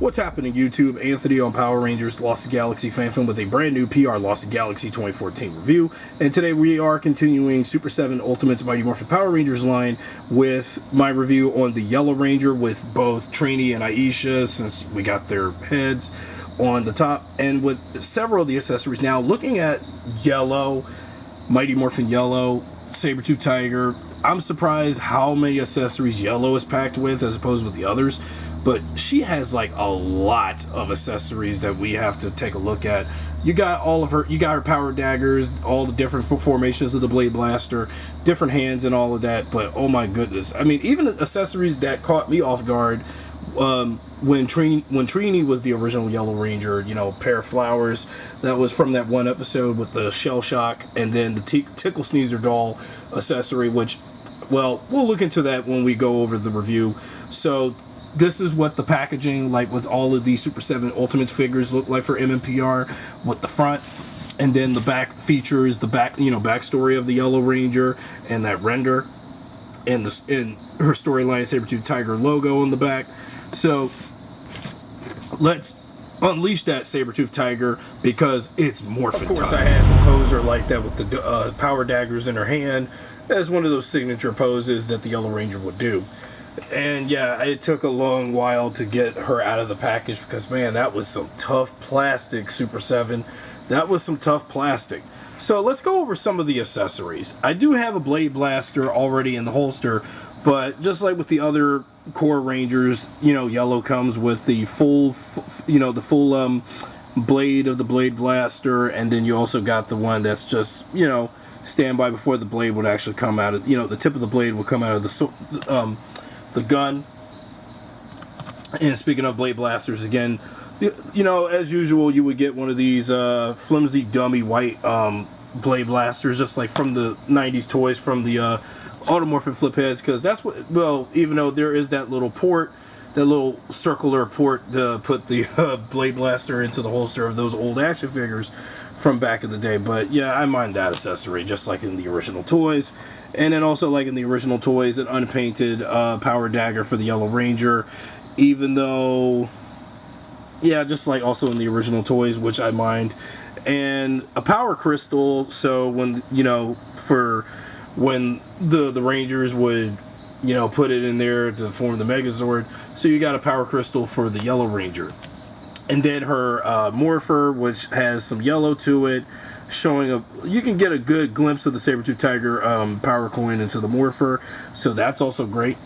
What's happening, YouTube? Anthony on Power Rangers Lost to Galaxy FanFilm with a brand new PRLostGalaxy 2014 review. And today we are continuing Super7 Ultimates Mighty Morphin Power Rangers line with my review on the Yellow Ranger with both Trini and Aisha, since we got their heads on the top, and with several of the accessories. Now, looking at Yellow, Mighty Morphin Yellow, Saber-Tooth Tiger, I'm surprised how many accessories Yellow is packed with as opposed with the others. But she has like a lot of accessories that we have to take a look at. You got her power daggers, all the different formations of the Blade Blaster, different hands and all of that. But oh my goodness, I mean, even accessories that caught me off guard when Trini was the original Yellow Ranger, you know, pair of flowers. That was from that one episode with the Shell Shock, and then the Tickle Sneezer doll accessory, which, well, we'll look into that when we go over the review. So this is what the packaging, like with all of these Super7 Ultimates figures, look like for MMPR, with the front, and then the back features the backstory of the Yellow Ranger and that render, and her storyline Saber-Tooth Tiger logo on the back. So let's unleash that Saber-Tooth Tiger because it's morphin' time. Of course, I had the poser like that with the power daggers in her hand as one of those signature poses that the Yellow Ranger would do. And yeah, it took a long while to get her out of the package because, man, that was some tough plastic, Super7. That was some tough plastic. So let's go over some of the accessories. I do have a Blade Blaster already in the holster, but just like with the other core Rangers, you know, Yellow comes with the full blade of the Blade Blaster, and then you also got the one that's just, you know, standby before the blade would actually come out of, you know, the tip of the blade would come out of the gun. And speaking of Blade Blasters, again, you know, as usual, you would get one of these flimsy, dummy white Blade Blasters, just like from the 90s toys from the Automorphin flip heads, because that's what, well, even though there is that little port, that little circular port to put the Blade Blaster into the holster of those old action figures from back in the day. But yeah, I mind that accessory, just like in the original toys. And then also, like in the original toys, an unpainted power dagger for the Yellow Ranger, even though, yeah, just like also in the original toys, which I mind. And a power crystal, so when, you know, for when the Rangers would, you know, put it in there to form the Megazord, so you got a power crystal for the Yellow Ranger. And then her Morpher, which has some yellow to it, showing a, you can get a good glimpse of the Saber-Tooth Tiger power coin into the Morpher, so that's also great.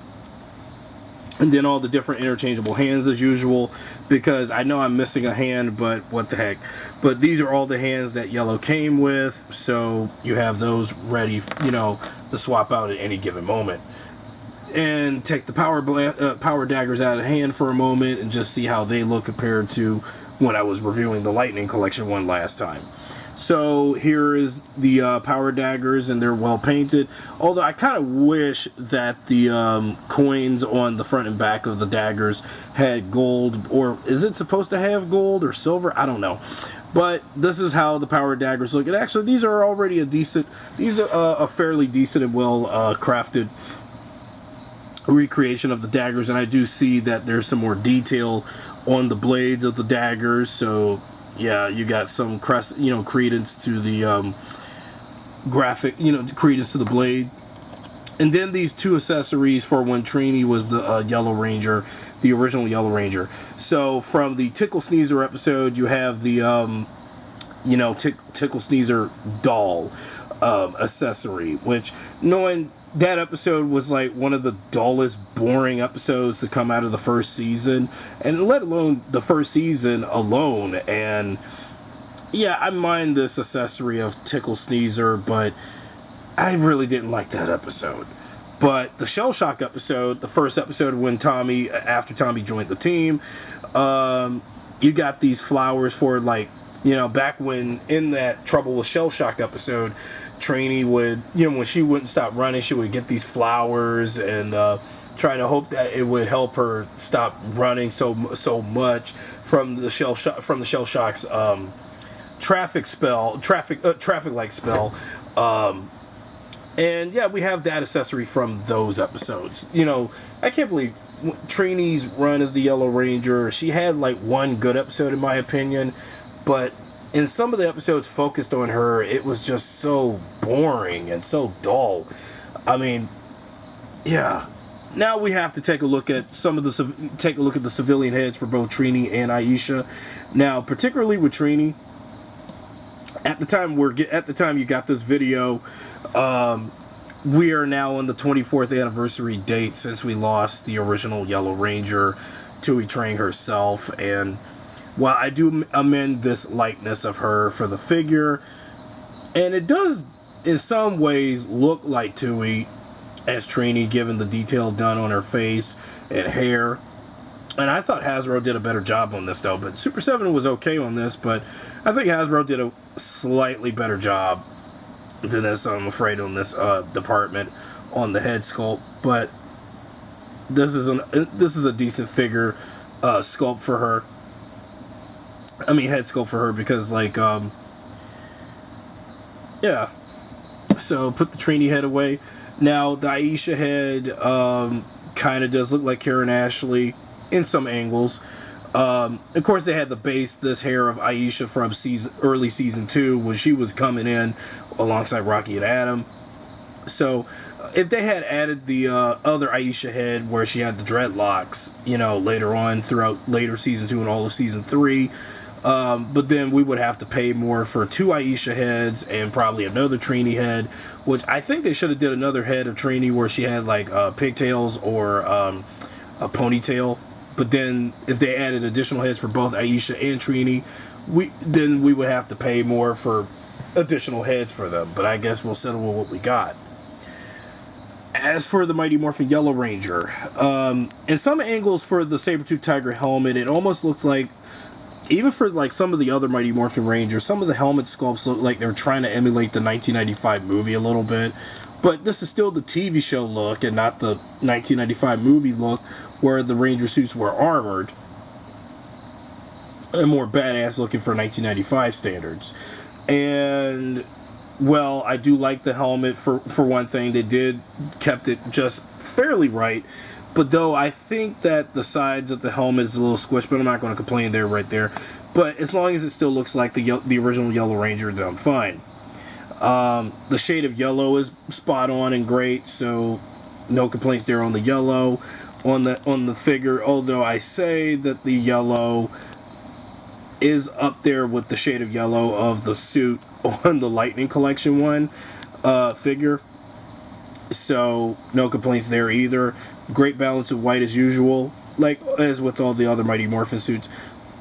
And then all the different interchangeable hands as usual, because I know I'm missing a hand, but what the heck. But these are all the hands that Yellow came with, so you have those ready, you know, to swap out at any given moment. And take the power daggers out of hand for a moment and just see how they look compared to when I was reviewing the Lightning Collection one last time. So here is the power daggers, and they're well painted. Although I kind of wish that the coins on the front and back of the daggers had gold, or is it supposed to have gold or silver? I don't know. But this is how the power daggers look. And actually, these are already a fairly decent and well crafted recreation of the daggers, and I do see that there's some more detail on the blades of the daggers. So yeah, you got some credence to the graphic, you know, credence to the blade. And then these two accessories for when Trini was the Yellow Ranger, the original Yellow Ranger. So from the Tickle Sneezer episode, you have the Tickle Sneezer doll accessory, which, knowing that episode was like one of the dullest, boring episodes to come out of the first season, and let alone the first season alone. And yeah, I mind this accessory of Tickle Sneezer, but I really didn't like that episode. But the Shell Shock episode, the first episode when after Tommy joined the team, you got these flowers for, like, you know, back when in that Trouble with Shell Shock episode, Trini would, you know, when she wouldn't stop running, she would get these flowers and try to hope that it would help her stop running so much from the Shell Shock's traffic light spell. And yeah, we have that accessory from those episodes. You know, I can't believe Trini's run as the Yellow Ranger, she had like one good episode in my opinion, but in some of the episodes focused on her, it was just so boring and so dull. I mean, yeah. Now we have to take a look at the civilian heads for both Trini and Aisha. Now, particularly with Trini, at the time you got this video, we are now on the 24th anniversary date since we lost the original Yellow Ranger, Thuy Trang herself, and while I do amend this likeness of her for the figure, and it does in some ways look like Thuy as Trini, given the detail done on her face and hair. And I thought Hasbro did a better job on this though, but Super 7 was okay on this, but I think Hasbro did a slightly better job than this, I'm afraid, on this department on the head sculpt. But this is a decent figure sculpt for her. I mean, head sculpt for her, because like yeah. So put the Trini head away. Now the Aisha head kind of does look like Karen Ashley in some angles. Of course, they had the base, this hair of Aisha from early season 2 when she was coming in alongside Rocky and Adam. So if they had added the other Aisha head where she had the dreadlocks, you know, later on throughout later season 2 and all of season 3, but then we would have to pay more for 2 Aisha heads and probably another Trini head, which I think they should have did another head of Trini where she had like pigtails or a ponytail. But then if they added additional heads for both Aisha and Trini, we would have to pay more for additional heads for them. But I guess we'll settle with what we got. As for the Mighty Morphin Yellow Ranger, in some angles for the Saber-Tooth Tiger helmet, it almost looked like, even for like some of the other Mighty Morphin Rangers, some of the helmet sculpts look like they're trying to emulate the 1995 movie a little bit. But this is still the TV show look and not the 1995 movie look, where the Ranger suits were armored and more badass looking for 1995 standards. And, well, I do like the helmet for one thing. They kept it just fairly right. But though I think that the sides of the helmet is a little squished, but I'm not going to complain there right there. But as long as it still looks like the original Yellow Ranger, then I'm fine. The shade of yellow is spot on and great, so no complaints there on the yellow. On the figure, although I say that the yellow is up there with the shade of yellow of the suit on the Lightning Collection one figure. So no complaints there either. Great balance of white as usual, like as with all the other Mighty Morphin suits.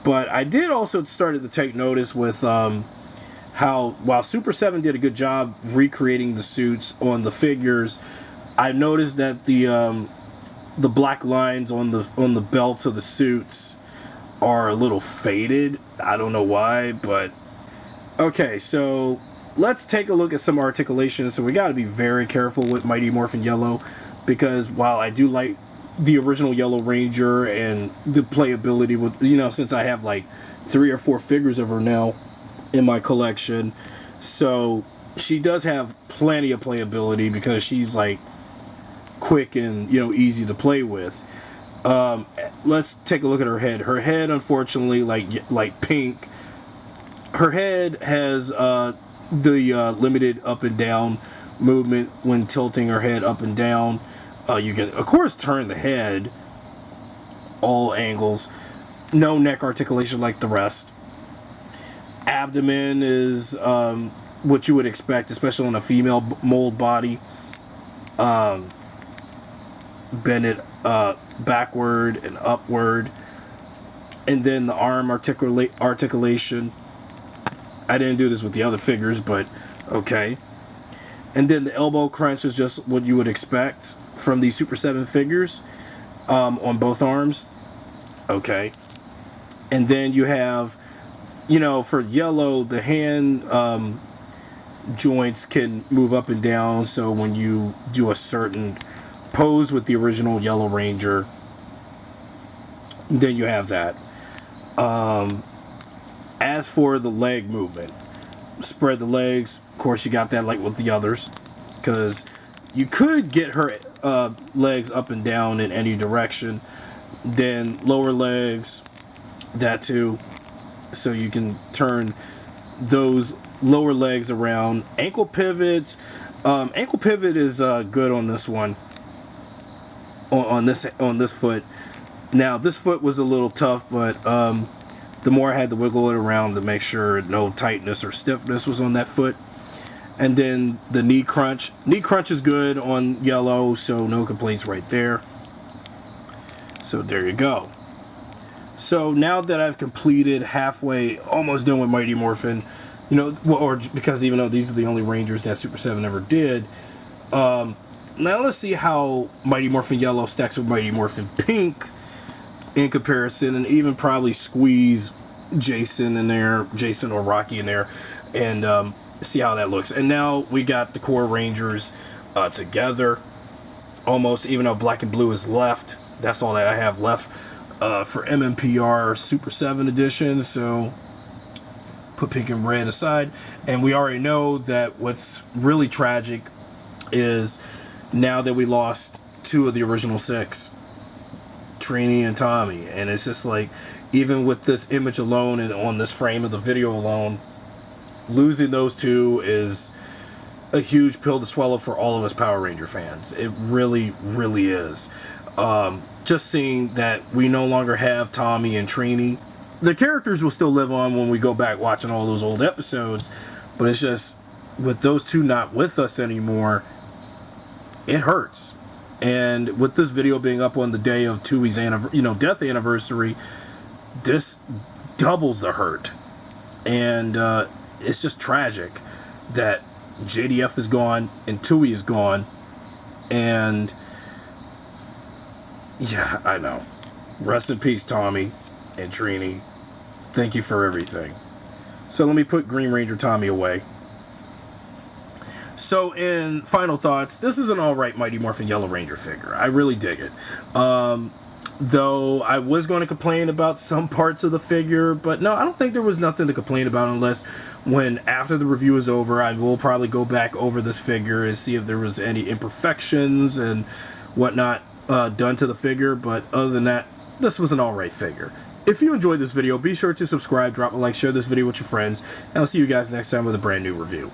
But I did also start to take notice with how, while Super 7 did a good job recreating the suits on the figures, I noticed that the black lines on the belts of the suits are a little faded. I don't know why, but okay, so let's take a look at some articulation. So we got to be very careful with Mighty Morphin Yellow, because while I do like the original Yellow Ranger and the playability with, you know, since I have like 3 or 4 figures of her now in my collection, so she does have plenty of playability because she's like quick and, you know, easy to play with. Let's take a look at her head. Her head, unfortunately, like Pink, her head has the limited up and down movement when tilting her head up and down. You can, of course, turn the head all angles. No neck articulation like the rest. Abdomen is what you would expect, especially on a female mold body. Bend it backward and upward. And then the arm articulation. I didn't do this with the other figures, but okay. And then the elbow crunch is just what you would expect from these Super 7 figures on both arms. Okay. And then you have, you know, for yellow, the hand joints can move up and down, so when you do a certain pose with the original Yellow Ranger, then you have that. As for the leg movement, spread the legs. Of course, you got that like with the others, because you could get her legs up and down in any direction. Then lower legs, that too, so you can turn those lower legs around. Ankle pivots. Ankle pivot is good on this one. On this foot. Now this foot was a little tough, but the more I had to wiggle it around to make sure no tightness or stiffness was on that foot. And then the knee crunch. Knee crunch is good on yellow, so no complaints right there. So there you go. So now that I've completed halfway, almost done with Mighty Morphin, you know, or because even though these are the only Rangers that Super 7 ever did, now let's see how Mighty Morphin Yellow stacks with Mighty Morphin Pink in comparison, and even probably squeeze Jason in there, Jason or Rocky in there, and see how that looks. And now we got the core Rangers together, almost, even though black and blue is left. That's all that I have left for MMPR Super 7 edition, so put pink and red aside. And we already know that what's really tragic is now that we lost 2 of the original 6, Trini and Tommy, and it's just like, even with this image alone and on this frame of the video alone, losing those 2 is a huge pill to swallow for all of us Power Ranger fans. It really, really is. Just seeing that we no longer have Tommy and Trini. The characters will still live on when we go back watching all those old episodes, but it's just, with those 2 not with us anymore, it hurts. And with this video being up on the day of Thuy's death anniversary, this doubles the hurt. And it's just tragic that JDF is gone and Thuy is gone. And yeah, I know. Rest in peace, Tommy and Trini. Thank you for everything. So let me put Green Ranger Tommy away. So in final thoughts, this is an alright Mighty Morphin Yellow Ranger figure. I really dig it. Though I was going to complain about some parts of the figure, but no, I don't think there was nothing to complain about, unless when after the review is over, I will probably go back over this figure and see if there was any imperfections and whatnot done to the figure. But other than that, this was an alright figure. If you enjoyed this video, be sure to subscribe, drop a like, share this video with your friends, and I'll see you guys next time with a brand new review.